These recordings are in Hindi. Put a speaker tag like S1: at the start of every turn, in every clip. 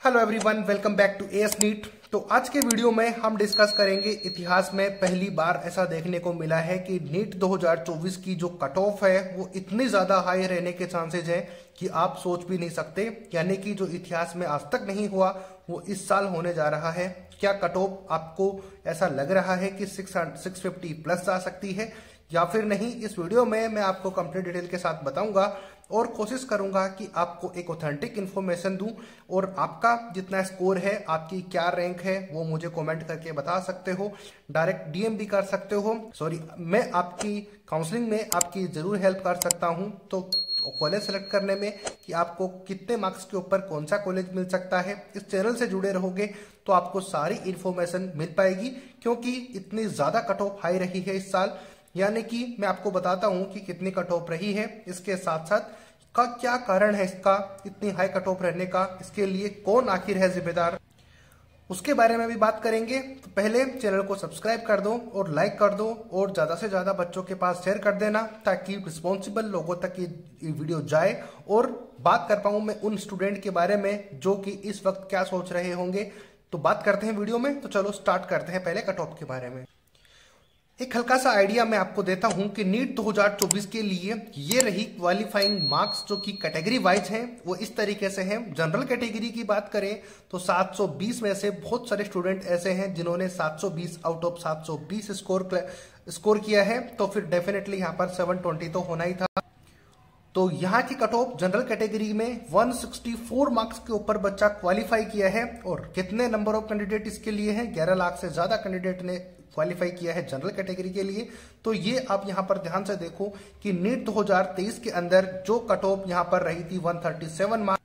S1: Hello everyone, welcome back to AS NEET. तो आज के वीडियो में हम डिस्कस करेंगे इतिहास में पहली बार ऐसा देखने को मिला है कि नीट 2024 की जो कट ऑफ है वो इतनी ज्यादा हाई रहने के चांसेज हैं कि आप सोच भी नहीं सकते। यानी कि जो इतिहास में आज तक नहीं हुआ वो इस साल होने जा रहा है। क्या कट ऑफ आपको ऐसा लग रहा है कि 650 प्लस जा सकती है या फिर नहीं? इस वीडियो में मैं आपको कंप्लीट डिटेल के साथ बताऊंगा और कोशिश करूंगा कि आपको एक ऑथेंटिक इन्फॉर्मेशन दूं। और आपका जितना स्कोर है, आपकी क्या रैंक है, वो मुझे कमेंट करके बता सकते हो, डायरेक्ट डीएम भी कर सकते हो। मैं आपकी काउंसलिंग में आपकी जरूर हेल्प कर सकता हूं। तो कॉलेज सेलेक्ट करने में कि आपको कितने मार्क्स के ऊपर कौन सा कॉलेज मिल सकता है, इस चैनल से जुड़े रहोगे तो आपको सारी इन्फॉर्मेशन मिल पाएगी। क्योंकि इतनी ज्यादा कट ऑफ हाई रही है इस साल, यानी कि मैं आपको बताता हूं कि कितनी कट ऑफ रही है, इसके साथ साथ का क्या कारण है इसका इतनी हाई कट ऑफ रहने का, इसके लिए कौन आखिर है जिम्मेदार, उसके बारे में भी बात करेंगे। तो पहले चैनल को सब्सक्राइब कर दो और लाइक कर दो और ज्यादा से ज्यादा बच्चों के पास शेयर कर देना ताकि रिस्पॉन्सिबल लोगों तक ये वीडियो जाए और बात कर पाऊं मैं उन स्टूडेंट के बारे में जो कि इस वक्त क्या सोच रहे होंगे। तो बात करते हैं वीडियो में। तो चलो स्टार्ट करते हैं पहले कट ऑफ के बारे में। एक हल्का सा आइडिया मैं आपको देता हूं कि नीट 2024 के लिए ये रही क्वालिफाइंग मार्क्स जो कि कैटेगरी वाइज हैं, वो इस तरीके से हैं। जनरल कैटेगरी की बात करें तो 720 में से बहुत सारे स्टूडेंट ऐसे हैं जिन्होंने 720 आउट ऑफ 720 स्कोर किया है। तो फिर डेफिनेटली यहां पर 720 तो होना ही था। तो यहाँ की कट ऑफ जनरल कैटेगरी में 164 मार्क्स के ऊपर बच्चा क्वालिफाई किया है। और कितने नंबर ऑफ कैंडिडेट इसके लिए हैं? 11 लाख से ज्यादा कैंडिडेट ने क्वालिफाई किया है जनरल कैटेगरी के लिए। तो ये आप यहाँ पर ध्यान से देखो कि नीट 2023 के अंदर जो कट ऑफ यहाँ पर रही थी 137 मार्क्स,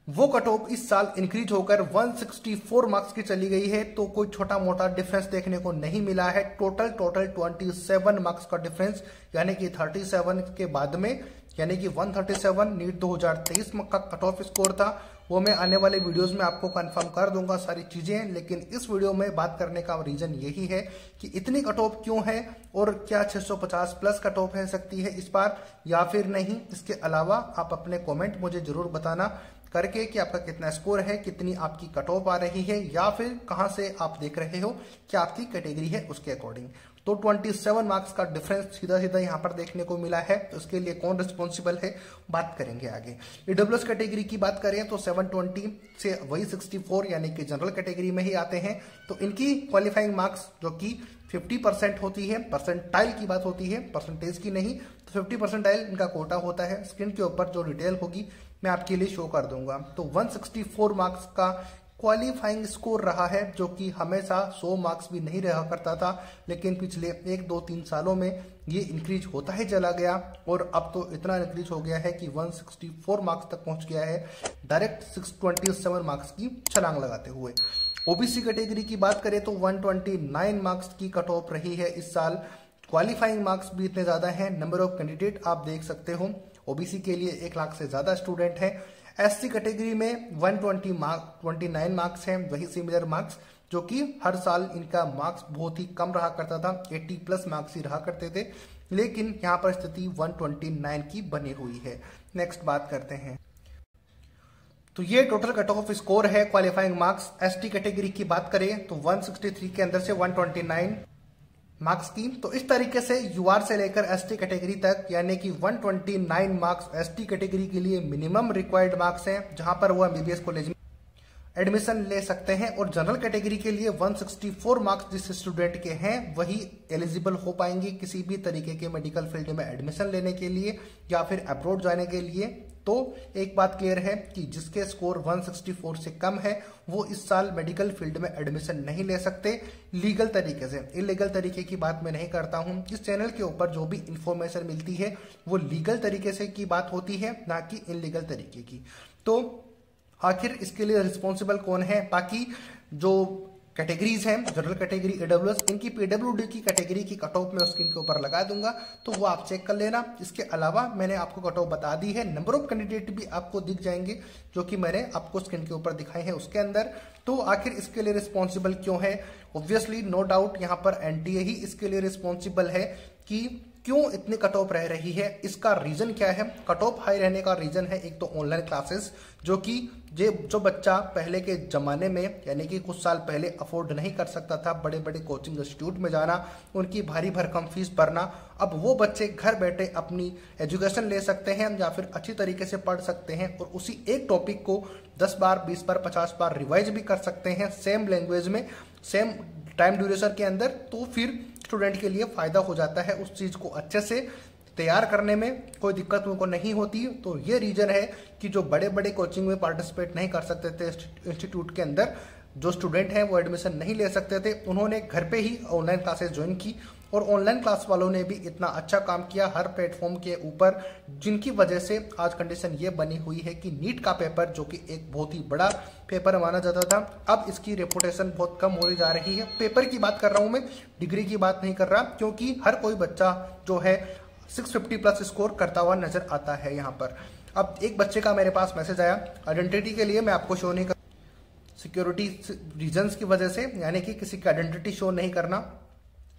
S1: वो कट ऑफ इस साल इंक्रीज होकर 164 मार्क्स की चली गई है। तो कोई छोटा मोटा डिफरेंस देखने को नहीं मिला है। टोटल 27 मार्क्स का डिफरेंस, यानी कि 37 के बाद में, यानी कि 137 नीट 2023 का कट ऑफ स्कोर था। वो मैं आने वाले वीडियोस में आपको कंफर्म कर दूंगा सारी चीजें। लेकिन इस वीडियो में बात करने का रीजन यही है कि इतनी कट ऑफ क्यों है और क्या 650 प्लस कट ऑफ है सकती है इस बार या फिर नहीं। इसके अलावा आप अपने कमेंट मुझे जरूर बताना करके कि आपका कितना स्कोर है, कितनी आपकी कट ऑफ आ रही है, या फिर कहां से आप देख रहे हो, क्या आपकी कैटेगरी है उसके अकॉर्डिंग। तो 27 मार्क्स का डिफरेंस सीधा सीधा यहाँ पर देखने को मिला है। तो इसके लिए कौन रिस्पॉन्सिबल है बात करेंगे आगे। ईडब्ल्यूएस कैटेगरी की बात करें तो 720 से वही 64 यानी कि जनरल कैटेगरी में ही आते हैं। तो इनकी क्वालिफाइंग मार्क्स जो कि 50% होती है, परसेंटाइल की बात होती है, परसेंटेज की नहीं। तो 50 परसेंटाइल इनका कोटा होता है। स्क्रीन के ऊपर जो डिटेल होगी मैं आपके लिए शो कर दूंगा। तो 164 मार्क्स का क्वालिफाइंग स्कोर रहा है, जो कि हमेशा 100 मार्क्स भी नहीं रहा करता था। लेकिन पिछले 1-2-3 सालों में ये इंक्रीज होता ही चला गया और अब तो इतना इंक्रीज हो गया है कि 164 मार्क्स तक पहुंच गया है, डायरेक्ट 627 मार्क्स की छलांग लगाते हुए। ओबीसी कैटेगरी की बात करें तो 129 मार्क्स की कट ऑफ रही है इस साल। क्वालिफाइंग मार्क्स भी इतने ज्यादा हैं। नंबर ऑफ कैंडिडेट आप देख सकते हो, ओबीसी के लिए 1 लाख से ज्यादा स्टूडेंट हैं। एससी कैटेगरी में 129 मार्क्स हैं, वही सिमिलर मार्क्स जो कि हर साल इनका मार्क्स बहुत ही कम रहा करता था, 80 प्लस मार्क्स ही रहा करते थे। लेकिन यहाँ पर स्थिति 129 की बनी हुई है। नेक्स्ट बात करते हैं। तो ये टोटल कट ऑफ स्कोर है क्वालिफाइंग मार्क्स। एसटी कैटेगरी की बात करें तो 163 के अंदर से 129 मार्क्स की। तो इस तरीके से यूआर से लेकर एसटी कैटेगरी तक, यानी कि 129 मार्क्स एसटी कैटेगरी के लिए मिनिमम रिक्वायर्ड मार्क्स हैं, जहां पर वो एमबीबीएस कॉलेज में एडमिशन ले सकते हैं। और जनरल कैटेगरी के लिए 164 मार्क्स जिस स्टूडेंट के हैं वही एलिजिबल हो पाएंगे किसी भी तरीके के मेडिकल फील्ड में एडमिशन लेने के लिए या फिर अब्रॉड जाने के लिए। तो एक बात क्लियर है कि जिसके स्कोर 164 से कम है वो इस साल मेडिकल फील्ड में एडमिशन नहीं ले सकते लीगल तरीके से। इलीगल तरीके की बात मैं नहीं करता हूं। इस चैनल के ऊपर जो भी इंफॉर्मेशन मिलती है वो लीगल तरीके से की बात होती है, ना कि इनलीगल तरीके की। तो आखिर इसके लिए रिस्पॉन्सिबल कौन है? बाकी जो कैटेगरीज हैं, जनरल कैटेगरी, ईडब्ल्यूएस, इनकी पीडब्ल्यूडी की कैटेगरी की कट ऑफ मैं स्क्रीन के ऊपर लगा दूंगा, तो वो आप चेक कर लेना। इसके अलावा मैंने आपको कट ऑफ बता दी है, नंबर ऑफ कैंडिडेट भी आपको दिख जाएंगे जो कि मैंने आपको स्क्रीन के ऊपर दिखाए हैं उसके अंदर। तो आखिर इसके लिए रिस्पॉन्सिबल क्यों है? ऑब्वियसली नो डाउट यहाँ पर एनटीए ही इसके लिए रिस्पॉन्सिबल है कि क्यों इतनी कट ऑफ रह रही है, इसका रीजन क्या है। कट ऑफ हाई रहने का रीजन है एक तो ऑनलाइन क्लासेस, जो कि जो बच्चा पहले के जमाने में यानी कि कुछ साल पहले अफोर्ड नहीं कर सकता था बड़े बड़े कोचिंग इंस्टीट्यूट में जाना, उनकी भारी भरकम फीस भरना, अब वो बच्चे घर बैठे अपनी एजुकेशन ले सकते हैं या फिर अच्छी तरीके से पढ़ सकते हैं और उसी एक टॉपिक को 10 बार 20 बार 50 बार रिवाइज भी कर सकते हैं सेम लैंग्वेज में, सेम टाइम ड्यूरेशन के अंदर। तो फिर स्टूडेंट के लिए फायदा हो जाता है, उस चीज को अच्छे से तैयार करने में कोई दिक्कत उनको नहीं होती। तो ये रीजन है कि जो बड़े बड़े कोचिंग में पार्टिसिपेट नहीं कर सकते थे इंस्टीट्यूट के अंदर, जो स्टूडेंट हैं वो एडमिशन नहीं ले सकते थे, उन्होंने घर पे ही ऑनलाइन क्लासेस ज्वाइन की और ऑनलाइन क्लास वालों ने भी इतना अच्छा काम किया हर प्लेटफॉर्म के ऊपर, जिनकी वजह से आज कंडीशन ये बनी हुई है कि नीट का पेपर, जो कि एक बहुत ही बड़ा पेपर माना जाता था, अब इसकी रेपुटेशन बहुत कम होती जा रही है। पेपर की बात कर रहा हूं मैं, डिग्री की बात नहीं कर रहा, क्योंकि हर कोई बच्चा जो है 650 प्लस स्कोर करता हुआ नजर आता है यहाँ पर। अब एक बच्चे का मेरे पास मैसेज आया, आइडेंटिटी के लिए मैं आपको शो नहीं कर, सिक्योरिटी रीजंस की वजह से, यानी कि किसी की आइडेंटिटी शो नहीं करना,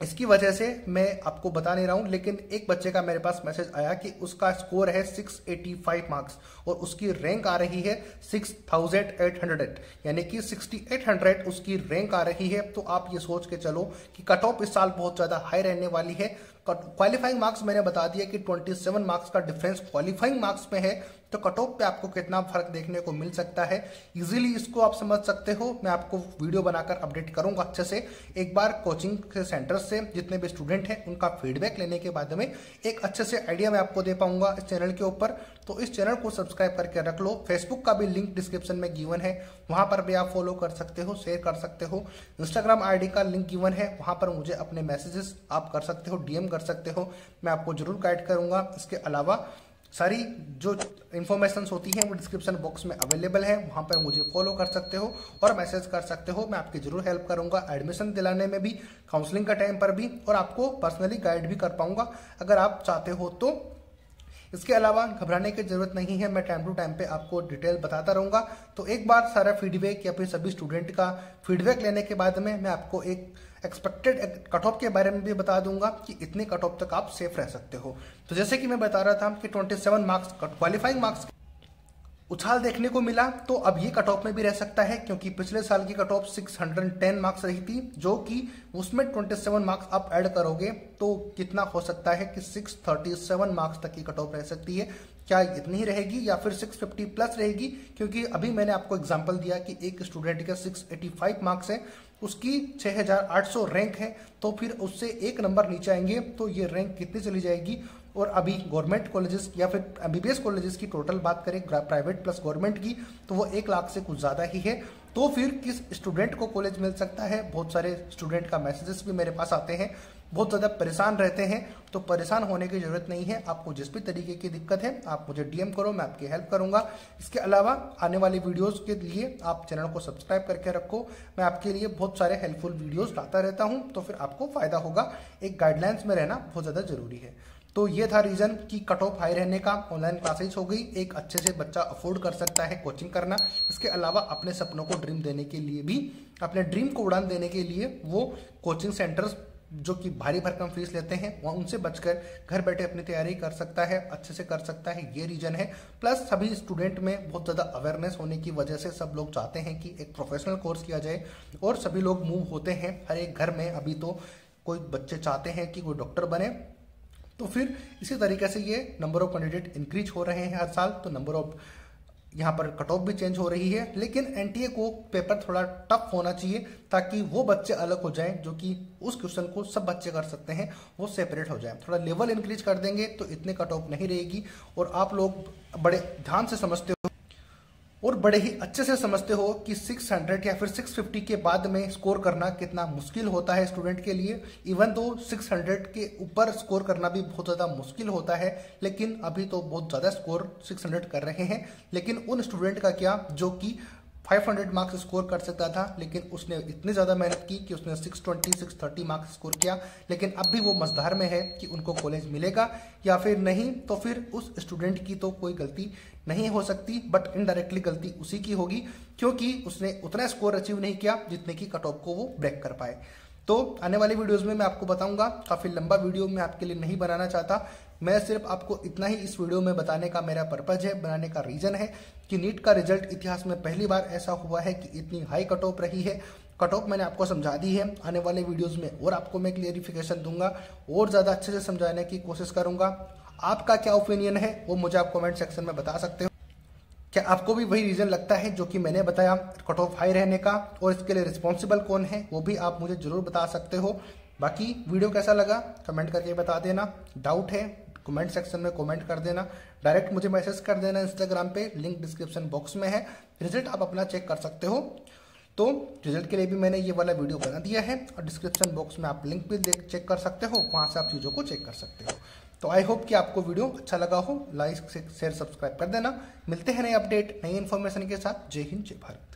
S1: इसकी वजह से मैं आपको बता नहीं रहा हूं। लेकिन एक बच्चे का मेरे पास मैसेज आया कि उसका स्कोर है 685 मार्क्स और उसकी रैंक आ रही है 6800, यानी कि 6800 उसकी रैंक आ रही है। तो आप ये सोच के चलो कि कट ऑफ इस साल बहुत ज्यादा हाई रहने वाली है। क्वालिफाइंग मार्क्स मैंने बता दिया कि 27 मार्क्स का डिफरेंस क्वालिफाइंग मार्क्स में है, तो कट ऑफ पे आपको कितना फर्क देखने को मिल सकता है, इजीली इसको आप समझ सकते हो। मैं आपको वीडियो बनाकर अपडेट करूंगा अच्छे से, एक बार कोचिंग के सेंटर्स से जितने भी स्टूडेंट हैं उनका फीडबैक लेने के बाद में एक अच्छे से आइडिया मैं आपको दे पाऊंगा इस चैनल के ऊपर। तो इस चैनल को सब्सक्राइब करके रख लो। फेसबुक का भी लिंक डिस्क्रिप्शन में गिवन है, वहां पर भी आप फॉलो कर सकते हो, शेयर कर सकते हो। इंस्टाग्राम आईडी का लिंक गिवन है, वहां पर मुझे अपने मैसेजेस आप कर सकते हो, डीएम कर सकते हो, मैं आपको जरूर गाइड करूंगा। इसके अलावा सारी जो इन्फॉर्मेशन होती हैं वो डिस्क्रिप्शन बॉक्स में अवेलेबल है, वहां पर मुझे फॉलो कर सकते हो और मैसेज कर सकते हो। मैं आपकी जरूर हेल्प करूंगा एडमिशन दिलाने में भी, काउंसलिंग का टाइम पर भी, और आपको पर्सनली गाइड भी कर पाऊंगा अगर आप चाहते हो तो। इसके अलावा घबराने की जरूरत नहीं है, मैं टाइम टू टाइम पे आपको डिटेल बताता रहूंगा। तो एक बार सारा फीडबैक या फिर सभी स्टूडेंट का फीडबैक लेने के बाद में मैं आपको एक एक्सपेक्टेड कट ऑफ के बारे में भी बता दूंगा कि इतने कट ऑफ तक आप सेफ रह सकते हो। तो जैसे कि मैं बता रहा था कि 27 मार्क्स क्वालिफाइंग मार्क्स उछाल देखने को मिला, तो अब ये कट ऑफ में भी रह सकता है, क्योंकि पिछले साल की कट ऑफ 610 मार्क्स रही थी, जो कि उसमें 27 मार्क्स आप ऐड करोगे तो कितना हो सकता है कि 637 मार्क्स तक की कट ऑफ रह सकती है। क्या इतनी ही रहेगी या फिर 650 प्लस रहेगी, क्योंकि अभी मैंने आपको एग्जांपल दिया कि एक स्टूडेंट के 685 मार्क्स है, उसकी 6800 रैंक है, तो फिर उससे एक नंबर नीचे आएंगे तो ये रैंक कितनी चली जाएगी। और अभी गवर्नमेंट कॉलेजेस या फिर एमबीबीएस कॉलेजेस की टोटल बात करें प्राइवेट प्लस गवर्नमेंट की, तो वो 1 लाख से कुछ ज्यादा ही है। तो फिर किस स्टूडेंट को कॉलेज मिल सकता है। बहुत सारे स्टूडेंट का मैसेजेस भी मेरे पास आते हैं, बहुत ज्यादा परेशान रहते हैं, तो परेशान होने की जरूरत नहीं है। आपको जिस भी तरीके की दिक्कत है आप मुझे डीएम करो, मैं आपकी हेल्प करूंगा। इसके अलावा आने वाली वीडियोस के लिए आप चैनल को सब्सक्राइब करके रखो, मैं आपके लिए बहुत सारे हेल्पफुल वीडियोस लाता रहता हूं, तो फिर आपको फायदा होगा। एक गाइडलाइंस में रहना बहुत ज्यादा जरूरी है। तो ये था रीजन कि कट ऑफ हाई रहने का। ऑनलाइन क्लासेज हो गई, एक अच्छे से बच्चा अफोर्ड कर सकता है कोचिंग करना। इसके अलावा अपने सपनों को ड्रीम देने के लिए भी, अपने ड्रीम को उड़ान देने के लिए वो कोचिंग सेंटर्स जो कि भारी भरकम फीस लेते हैं वह उनसे बचकर घर बैठे अपनी तैयारी कर सकता है, अच्छे से कर सकता है, ये रीजन है। प्लस सभी स्टूडेंट में बहुत ज़्यादा अवेयरनेस होने की वजह से सब लोग चाहते हैं कि एक प्रोफेशनल कोर्स किया जाए और सभी लोग मूव होते हैं हर एक घर में। अभी तो कोई बच्चे चाहते हैं कि कोई डॉक्टर बने, तो फिर इसी तरीके से ये नंबर ऑफ कैंडिडेट इंक्रीज हो रहे हैं हर साल, तो नंबर ऑफ यहाँ पर कट ऑफ भी चेंज हो रही है। लेकिन एनटीए को पेपर थोड़ा टफ होना चाहिए ताकि वो बच्चे अलग हो जाएं जो कि उस क्वेश्चन को सब बच्चे कर सकते हैं, वो सेपरेट हो जाएं। थोड़ा लेवल इंक्रीज कर देंगे तो इतने कट ऑफ नहीं रहेगी। और आप लोग बड़े ध्यान से समझते हो और बड़े ही अच्छे से समझते हो कि 600 या फिर 650 के बाद में स्कोर करना कितना मुश्किल होता है स्टूडेंट के लिए। इवन तो 600 के ऊपर स्कोर करना भी बहुत ज़्यादा मुश्किल होता है, लेकिन अभी तो बहुत ज़्यादा स्कोर 600 कर रहे हैं। लेकिन उन स्टूडेंट का क्या जो कि 500 मार्क्स स्कोर कर सकता था, लेकिन उसने इतनी ज़्यादा मेहनत की कि उसने 620 630 मार्क्स स्कोर किया। लेकिन अब भी वो मझधार में है कि उनको कॉलेज मिलेगा या फिर नहीं। तो फिर उस स्टूडेंट की तो कोई गलती नहीं हो सकती, बट इनडायरेक्टली गलती उसी की होगी, क्योंकि उसने उतना स्कोर अचीव नहीं किया जितने की कट ऑफ को वो ब्रेक कर पाए। तो आने वाली वीडियोस में मैं आपको बताऊंगा, काफ़ी लंबा वीडियो मैं आपके लिए नहीं बनाना चाहता, मैं सिर्फ आपको इतना ही इस वीडियो में बताने का मेरा पर्पज है, बनाने का रीज़न है कि नीट का रिजल्ट इतिहास में पहली बार ऐसा हुआ है कि इतनी हाई कट ऑफ रही है। कट ऑफ मैंने आपको समझा दी है, आने वाले वीडियोस में और आपको मैं क्लियरिफिकेशन दूंगा और ज़्यादा अच्छे से समझाने की कोशिश करूंगा। आपका क्या ओपिनियन है वो मुझे आप कमेंट सेक्शन में बता सकते हो। क्या आपको भी वही रीज़न लगता है जो कि मैंने बताया कट ऑफ हाई रहने का, और इसके लिए रिस्पॉन्सिबल कौन है वो भी आप मुझे जरूर बता सकते हो। बाकी वीडियो कैसा लगा कमेंट करके बता देना, डाउट है कमेंट सेक्शन में कमेंट कर देना, डायरेक्ट मुझे मैसेज कर देना इंस्टाग्राम पे, लिंक डिस्क्रिप्शन बॉक्स में है, रिजल्ट आप अपना चेक कर सकते हो। तो रिजल्ट के लिए भी मैंने ये वाला वीडियो बना दिया है और डिस्क्रिप्शन बॉक्स में आप लिंक भी चेक कर सकते हो, वहाँ से आप चीज़ों को चेक कर सकते हो। तो आई होप कि आपको वीडियो अच्छा लगा हो, लाइक शेयर सब्सक्राइब कर देना। मिलते हैं नए अपडेट नई इन्फॉर्मेशन के साथ। जय हिंद जय भारत।